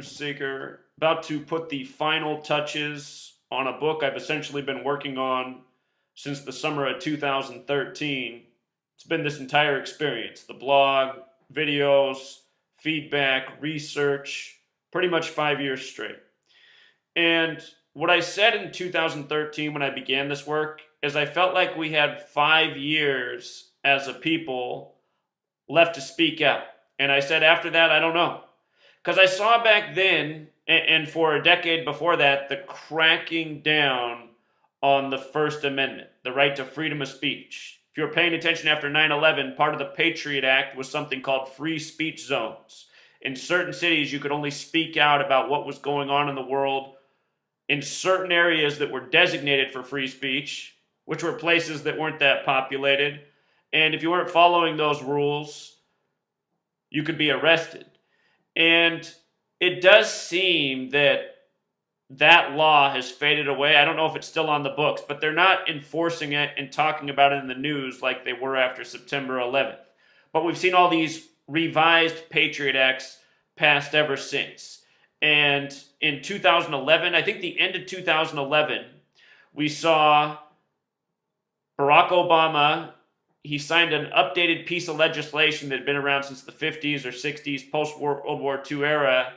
truth seeker, about to put the final touches on a book I've essentially been working on since the summer of 2013. It's been this entire experience: the blog, videos, feedback, research, pretty much 5 years straight. And what I said in 2013 when I began this work is I felt like we had 5 years as a people left to speak out. And I said after that, I don't know. Because I saw back then, and for a decade before that, the cracking down on the First Amendment, the right to freedom of speech. If you were paying attention after 9/11, part of the Patriot Act was something called free speech zones. In certain cities, you could only speak out about what was going on in the world in certain areas that were designated for free speech, which were places that weren't that populated. And if you weren't following those rules, you could be arrested. And it does seem that that law has faded away. I don't know if it's still on the books, but they're not enforcing it and talking about it in the news like they were after September 11th. But we've seen all these revised Patriot Acts passed ever since. And in 2011, I think the end of 2011, we saw Barack Obama. He signed an updated piece of legislation that had been around since the 50s or 60s, post-World War II era.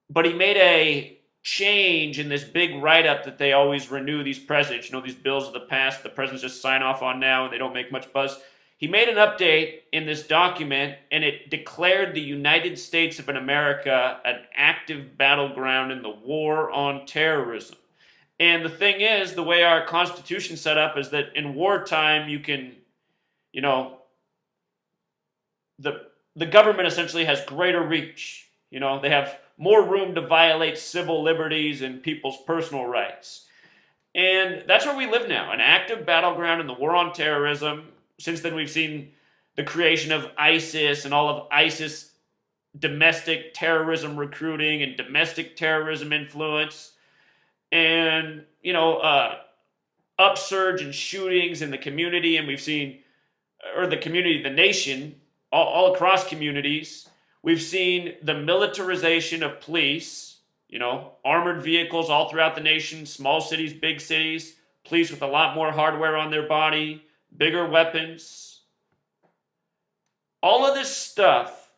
But he made a change in this big write-up that they always renew, these presidents. You know, these bills of the past, the presidents just sign off on now and they don't make much buzz. He made an update in this document, and it declared the United States of America an active battleground in the war on terrorism. And the thing is, the way our Constitution's set up is that in wartime, you can, you know, the government essentially has greater reach. You know, they have more room to violate civil liberties and people's personal rights. And that's where we live now, an active battleground in the war on terrorism. Since then, we've seen the creation of ISIS and all of ISIS domestic terrorism recruiting and domestic terrorism influence. And, you know, upsurge in shootings in the community. And we've seen, or the community, the nation, all across communities. We've seen the militarization of police, you know, armored vehicles all throughout the nation, small cities, big cities, police with a lot more hardware on their body, bigger weapons. All of this stuff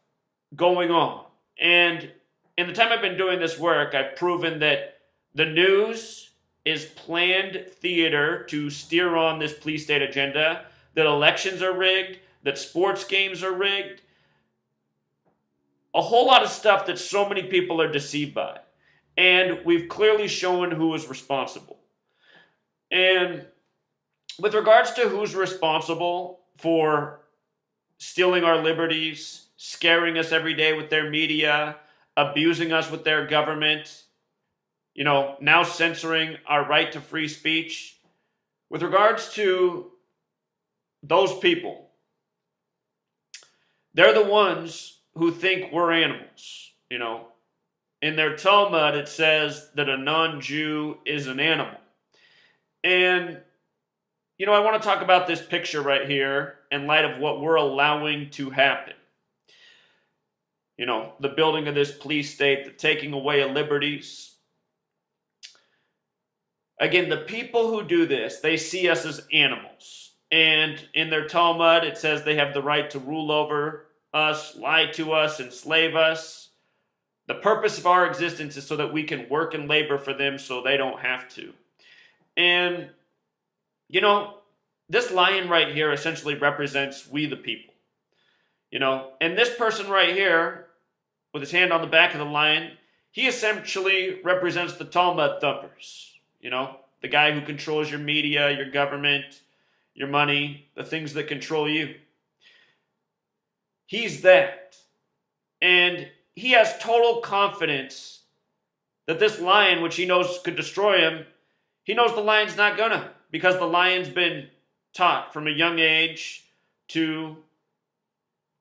going on. And in the time I've been doing this work, I've proven that the news is planned theater to steer on this police state agenda, that elections are rigged, that sports games are rigged. A whole lot of stuff that so many people are deceived by. And we've clearly shown who is responsible. And with regards to who's responsible for stealing our liberties, scaring us every day with their media, abusing us with their government, you know, now censoring our right to free speech. With regards to those people, they're the ones who think we're animals. You know, in their Talmud, it says that a non-Jew is an animal. And, you know, I want to talk about this picture right here in light of what we're allowing to happen. You know, the building of this police state, the taking away of liberties. Again, the people who do this, they see us as animals. And in their Talmud, it says they have the right to rule over us, lie to us, enslave us. The purpose of our existence is so that we can work and labor for them so they don't have to. And, you know, this lion right here essentially represents we the people. You know, and this person right here, with his hand on the back of the lion, he essentially represents the Talmud thumpers. You know, the guy who controls your media, your government, your money, the things that control you. He's that. And he has total confidence that this lion, which he knows could destroy him, he knows the lion's not gonna, because the lion's been taught from a young age to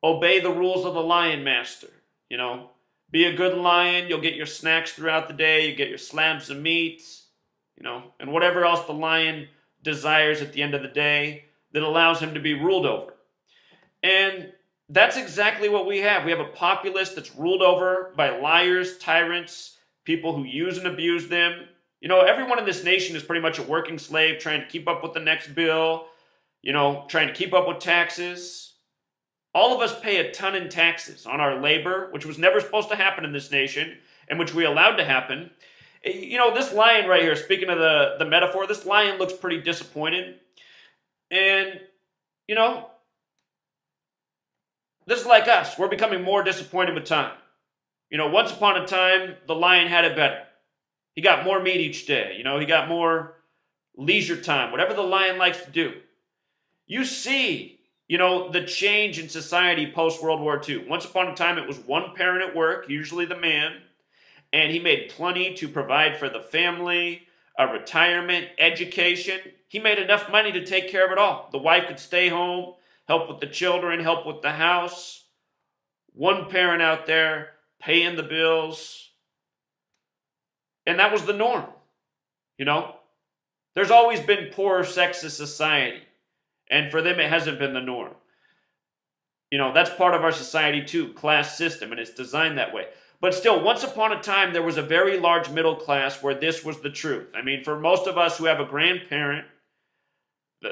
obey the rules of the lion master. You know, be a good lion, you'll get your snacks throughout the day, you get your slabs of meat, you know, and whatever else the lion desires at the end of the day that allows him to be ruled over. And That's exactly what we have. We have a populace that's ruled over by liars, tyrants, people who use and abuse them. Everyone in this nation is pretty much a working slave trying to keep up with the next bill, trying to keep up with taxes. All of us pay a ton in taxes on our labor, which was never supposed to happen in this nation, and which we allowed to happen. This lion right here, speaking of the metaphor, this lion looks pretty disappointed. And, you know, this is like us. We're becoming more disappointed with time. Once upon a time, the lion had it better. He got more meat each day. He got more leisure time, whatever the lion likes to do. You see, the change in society post World War II. Once upon a time, it was one parent at work, usually the man, and he made plenty to provide for the family, a retirement, education. He made enough money to take care of it all. The wife could stay home, help with the children, help with the house. One parent out there paying the bills. And that was the norm, There's always been poor, sexist society. And for them, it hasn't been the norm. That's part of our society too, class system, and it's designed that way. But still, once upon a time, there was a very large middle class where this was the truth. I mean, for most of us who have a grandparent,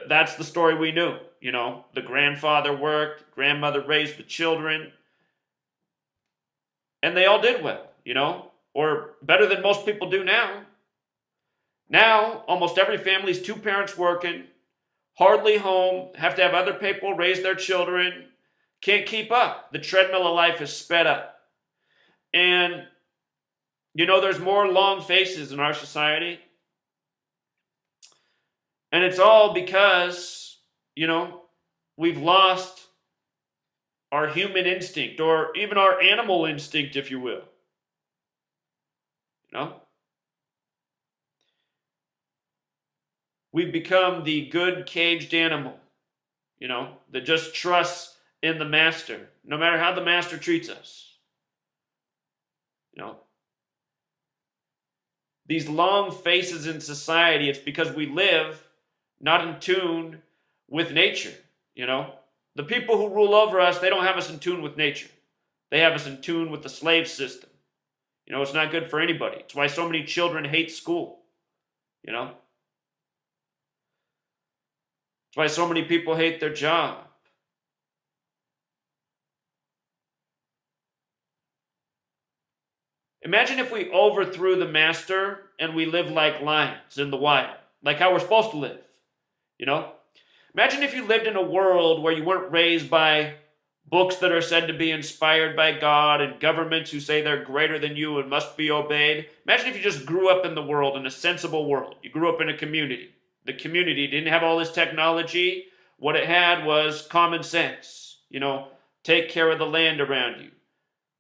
that's the story we knew. The grandfather worked, grandmother raised the children, and they all did well, or better than most people do now. Now, almost every family's two parents working, hardly home, have to have other people raise their children, can't keep up. The treadmill of life is sped up. And, there's more long faces in our society. And it's all because, we've lost our human instinct, or even our animal instinct, if you will. We've become the good caged animal, that just trusts in the master, no matter how the master treats us. These long faces in society, it's because we live not in tune with nature, The people who rule over us, they don't have us in tune with nature. They have us in tune with the slave system. It's not good for anybody. It's why so many children hate school, It's why so many people hate their job. Imagine if we overthrew the master and we lived like lions in the wild, like how we're supposed to live, Imagine if you lived in a world where you weren't raised by books that are said to be inspired by God and governments who say they're greater than you and must be obeyed. Imagine if you just grew up in the world, in a sensible world. You grew up in a community. The community didn't have all this technology. What it had was common sense. Take care of the land around you.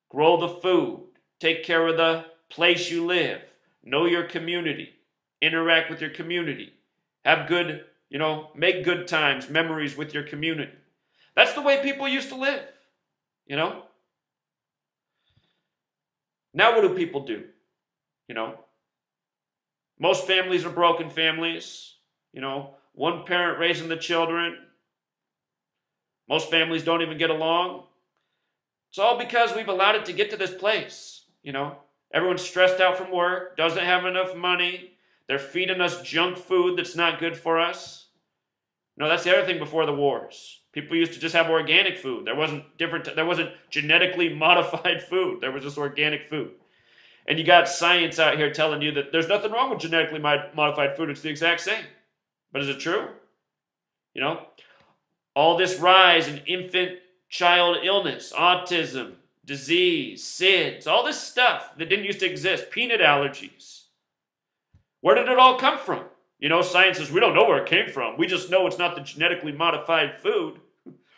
Grow the food. Take care of the place you live. Know your community. Interact with your community. Have good, make good times, memories with your community. That's the way people used to live, Now what do people do? Most families are broken families. One parent raising the children. Most families don't even get along. It's all because we've allowed it to get to this place. Everyone's stressed out from work, doesn't have enough money. They're feeding us junk food that's not good for us. That's the other thing before the wars. People used to just have organic food. There wasn't genetically modified food. There was just organic food. And you got science out here telling you that there's nothing wrong with genetically modified food. It's the exact same. But is it true? All this rise in infant child illness, autism, disease, SIDS, all this stuff that didn't used to exist, peanut allergies. Where did it all come from? Science says we don't know where it came from. We just know it's not the genetically modified food.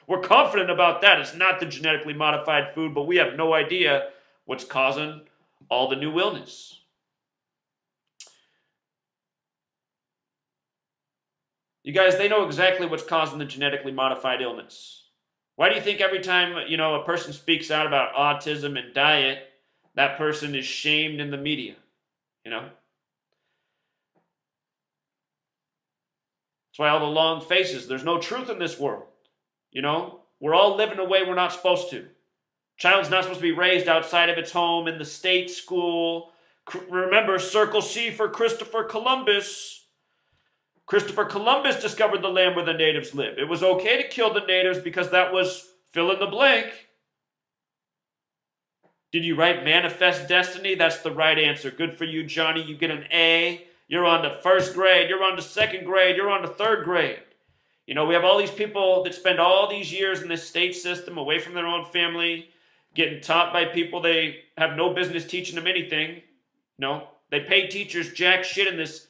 We're confident about that. It's not the genetically modified food, but we have no idea what's causing all the new illness. You guys, they know exactly what's causing the genetically modified illness. Why do you think every time, a person speaks out about autism and diet, that person is shamed in the media? That's why all the long faces, there's no truth in this world. We're all living a way we're not supposed to. Child's not supposed to be raised outside of its home, in the state school. Remember, Circle C for Christopher Columbus. Christopher Columbus discovered the land where the natives live. It was okay to kill the natives because that was fill in the blank. Did you write Manifest Destiny? That's the right answer. Good for you, Johnny. You get an A. You're on to first grade. You're on to second grade. You're on to third grade. You know, we have all these people that spend all these years in this state system away from their own family, getting taught by people they have no business teaching them anything. No, they pay teachers jack shit in this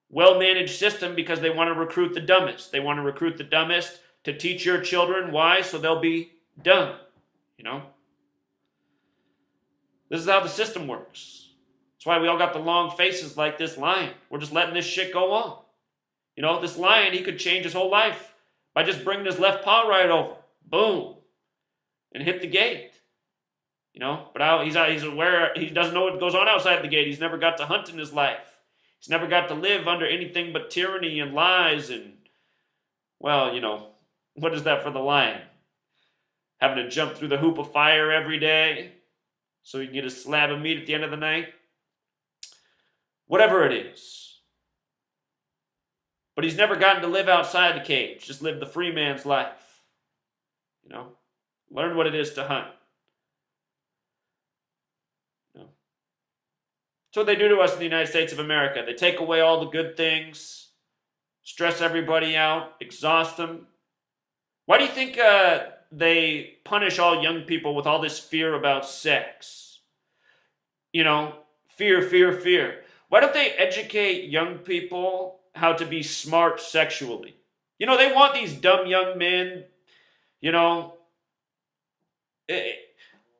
well-managed system because they want to recruit the dumbest. They want to recruit the dumbest to teach your children. Why? So they'll be dumb, you know? This is how the system works. That's why we all got the long faces like this lion. We're just letting this shit go on. You know, this lion, he could change his whole life by just bringing his left paw right over. Boom. And hit the gate. You know, but he's aware, he doesn't know what goes on outside the gate. He's never got to hunt in his life. He's never got to live under anything but tyranny and lies and, well, you know, what is that for the lion? Having to jump through the hoop of fire every day so he can get a slab of meat at the end of the night? Whatever it is. But he's never gotten to live outside the cage, just live the free man's life. You know, learn what it is to hunt. You know. That's what they do to us in the United States of America. They take away all the good things, stress everybody out, exhaust them. Why do you think they punish all young people with all this fear about sex? You know, fear, fear, fear. Why don't they educate young people how to be smart sexually? You know, they want these dumb young men, you know.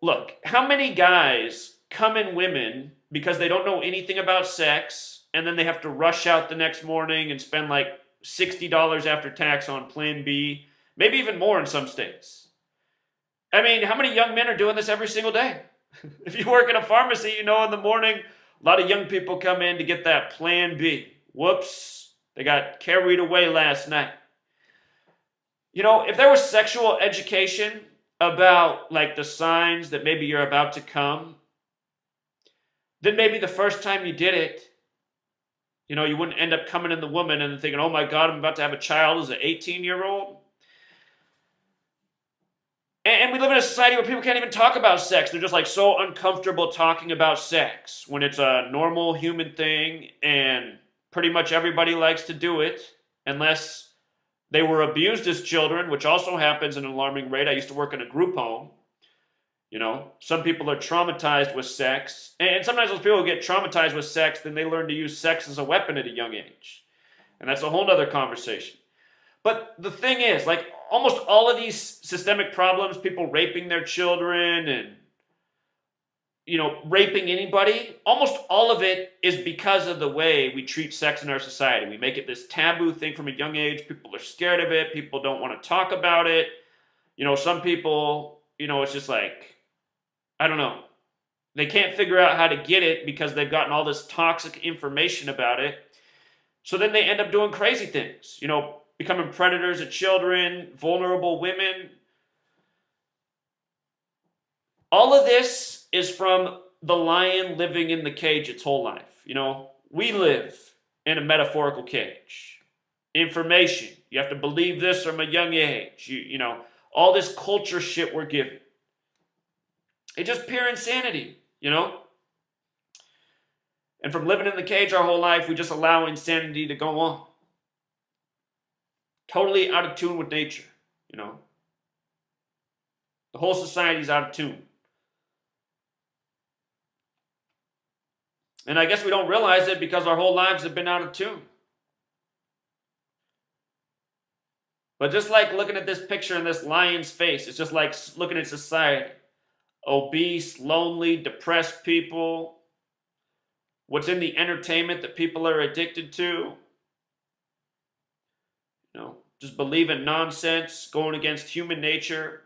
Look, how many guys come in women because they don't know anything about sex, and then they have to rush out the next morning and spend like $60 after tax on Plan B, maybe even more in some states. I mean, how many young men are doing this every single day? If you work in a pharmacy, you know, in the morning, a lot of young people come in to get that Plan B. Whoops, they got carried away last night. You know, if there was sexual education about like the signs that maybe you're about to come, then maybe the first time you did it, you know, you wouldn't end up coming in the woman and thinking, oh my God, I'm about to have a child as an 18-year-old. And we live in a society where people can't even talk about sex. They're just like so uncomfortable talking about sex when it's a normal human thing and pretty much everybody likes to do it unless they were abused as children, which also happens at an alarming rate. I used to work in a group home. You know, some people are traumatized with sex. And sometimes those people who get traumatized with sex, then they learn to use sex as a weapon at a young age. And that's a whole other conversation. But the thing is, like, almost all of these systemic problems, people raping their children and, you know, raping anybody, almost all of it is because of the way we treat sex in our society. We make it this taboo thing from a young age. People are scared of it. People don't want to talk about it. You know, some people, you know, it's just like, I don't know. They can't figure out how to get it because they've gotten all this toxic information about it. So then they end up doing crazy things, you know, becoming predators of children, vulnerable women. All of this is from the lion living in the cage its whole life. You know, we live in a metaphorical cage. Information. You have to believe this from a young age. You know, all this culture shit we're given. It's just pure insanity, you know? And from living in the cage our whole life, we just allow insanity to go on. Totally out of tune with nature, you know? The whole society's out of tune. And I guess we don't realize it because our whole lives have been out of tune. But just like looking at this picture in this lion's face, it's just like looking at society. Obese, lonely, depressed people. What's in the entertainment that people are addicted to. You know, just believing nonsense, going against human nature.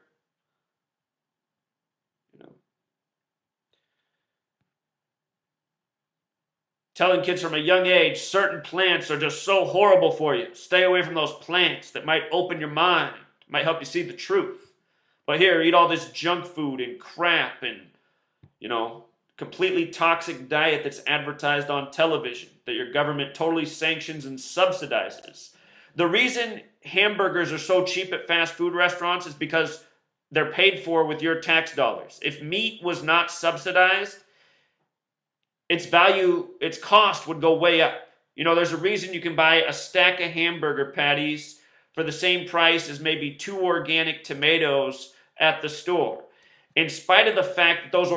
You know, telling kids from a young age certain plants are just so horrible for you. Stay away from those plants that might open your mind, might help you see the truth. But here, eat all this junk food and crap and, completely toxic diet that's advertised on television that your government totally sanctions and subsidizes. The reason hamburgers are so cheap at fast food restaurants is because they're paid for with your tax dollars. If meat was not subsidized, its cost would go way up. There's a reason you can buy a stack of hamburger patties for the same price as maybe 2 organic tomatoes at the store. In spite of the fact that those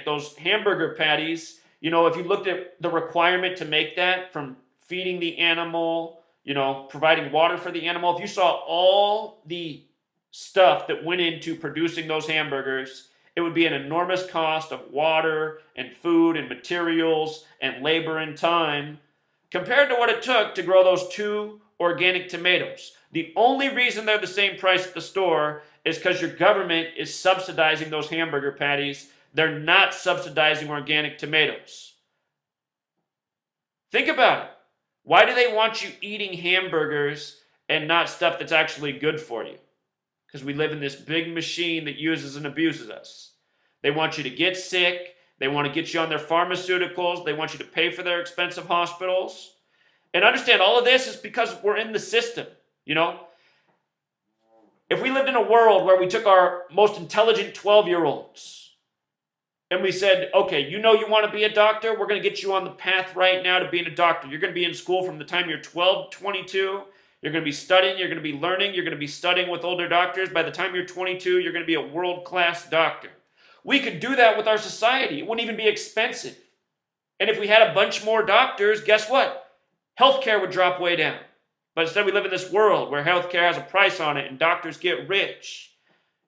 those hamburger patties, if you looked at the requirement to make that, from feeding the animal, providing water for the animal, if you saw all the stuff that went into producing those hamburgers, it would be an enormous cost of water and food and materials and labor and time compared to what it took to grow those 2 organic tomatoes. The only reason they're the same price at the store is because your government is subsidizing those hamburger patties. They're not subsidizing organic tomatoes. Think about it. Why do they want you eating hamburgers and not stuff that's actually good for you? Because we live in this big machine that uses and abuses us. They want you to get sick. They want to get you on their pharmaceuticals. They want you to pay for their expensive hospitals. And understand, all of this is because we're in the system, If we lived in a world where we took our most intelligent 12-year-olds and we said, okay, you want to be a doctor? We're going to get you on the path right now to being a doctor. You're going to be in school from the time you're 12, 22. You're going to be studying. You're going to be learning. You're going to be studying with older doctors. By the time you're 22, you're going to be a world-class doctor. We could do that with our society. It wouldn't even be expensive. And if we had a bunch more doctors, guess what? Healthcare would drop way down. But instead we live in this world where healthcare has a price on it and doctors get rich,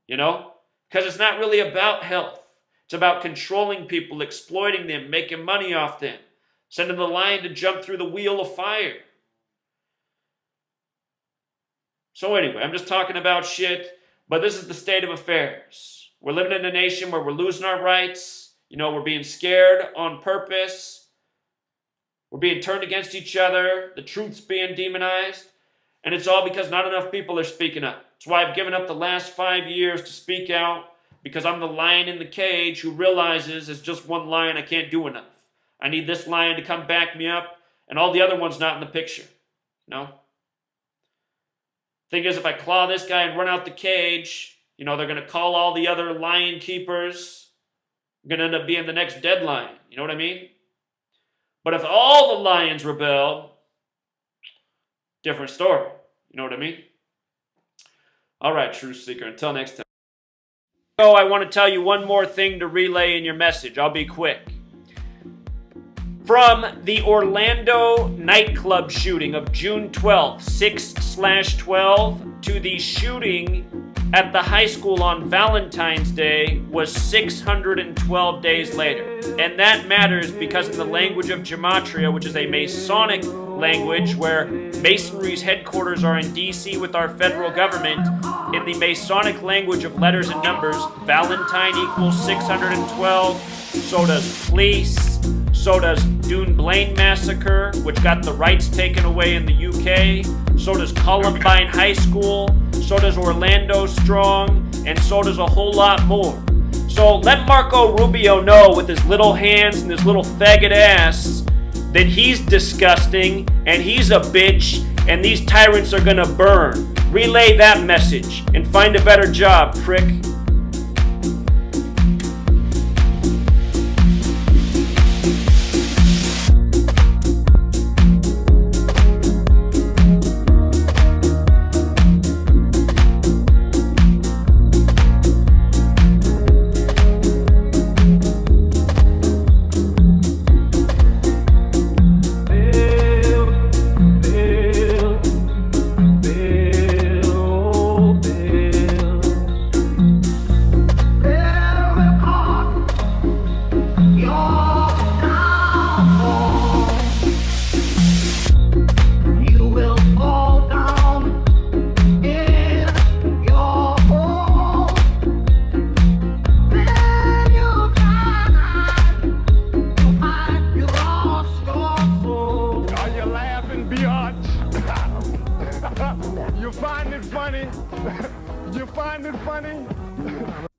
because it's not really about health. It's about controlling people, exploiting them, making money off them, sending the lion to jump through the wheel of fire. So anyway, I'm just talking about shit, but this is the state of affairs. We're living in a nation where we're losing our rights. We're being scared on purpose. We're being turned against each other. The truth's being demonized. And it's all because not enough people are speaking up. That's why I've given up the last 5 years to speak out, because I'm the lion in the cage who realizes as just one lion I can't do enough. I need this lion to come back me up, and all the other ones not in the picture. Thing is, if I claw this guy and run out the cage, they're going to call all the other lion keepers. I'm going to end up being the next dead lion. You know what I mean? But if all the lions rebel, different story. You know what I mean? All right, Truth Seeker, until next time. So I want to tell you one more thing to relay in your message. I'll be quick. From the Orlando nightclub shooting of June 12th, 6/12, to the shooting at the high school on Valentine's Day was 612 days later. And that matters because in the language of Gematria, which is a Masonic language where Masonry's headquarters are in D.C. with our federal government, in the Masonic language of letters and numbers, Valentine equals 612, so does police, so does Dune Blaine Massacre, which got the rights taken away in the UK, so does Columbine High School, so does Orlando Strong, and so does a whole lot more. So let Marco Rubio know with his little hands and his little faggot ass that he's disgusting and he's a bitch and these tyrants are gonna burn. Relay that message and find a better job, prick. You find it funny? You find it funny?